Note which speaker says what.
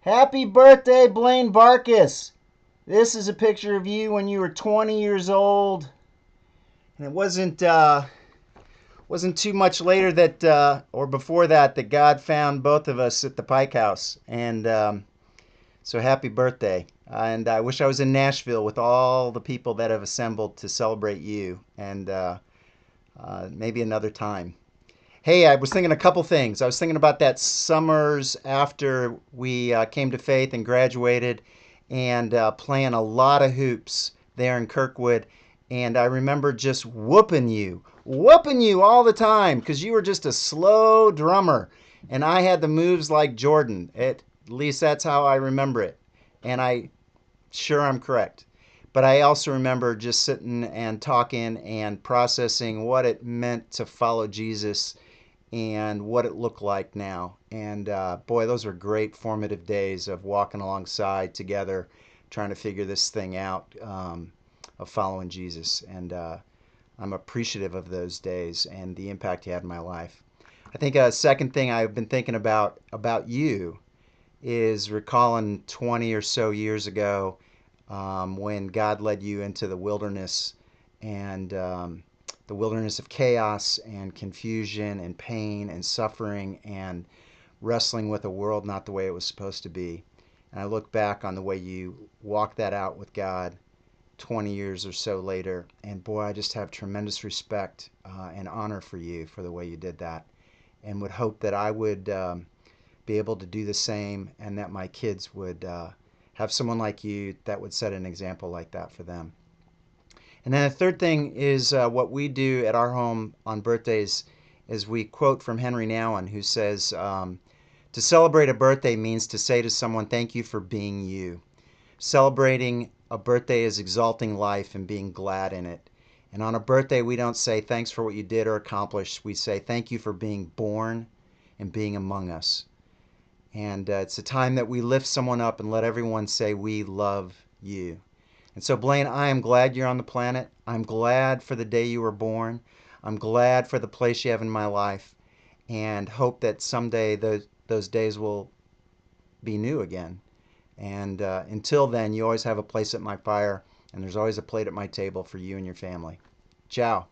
Speaker 1: Happy birthday, Blaine Barcus. This is a picture of you when you were 20 years old. And it wasn't too much later that, or before that, that God found both of us at the Pike House. And so happy birthday. And I wish I was in Nashville with all the people that have assembled to celebrate you. And maybe another time. Hey, I was thinking a couple things. I was thinking about that summers after we came to faith and graduated and playing a lot of hoops there in Kirkwood. And I remember just whooping you all the time because you were just a slow drummer. And I had the moves like Jordan. At least that's how I remember it. And I'm correct. But I also remember just sitting and talking and processing what it meant to follow Jesus and what it looked like now. And boy, those were great formative days of walking alongside together, trying to figure this thing out, of following Jesus. And I'm appreciative of those days and the impact he had in my life. I think a second thing I've been thinking about you is recalling 20 or so years ago when God led you into the wilderness and the wilderness of chaos and confusion and pain and suffering and wrestling with a world not the way it was supposed to be. And I look back on the way you walked that out with God 20 years or so later, and boy, I just have tremendous respect and honor for you for the way you did that, and would hope that I would be able to do the same, and that my kids would have someone like you that would set an example like that for them. And then the third thing is what we do at our home on birthdays is we quote from Henry Nouwen, who says, to celebrate a birthday means to say to someone, thank you for being you. Celebrating a birthday is exalting life and being glad in it. And on a birthday, we don't say thanks for what you did or accomplished. We say thank you for being born and being among us. And it's a time that we lift someone up and let everyone say, we love you. And so, Blaine, I am glad you're on the planet. I'm glad for the day you were born. I'm glad for the place you have in my life, and hope that someday those days will be new again. And until then, you always have a place at my fire, and there's always a plate at my table for you and your family. Ciao.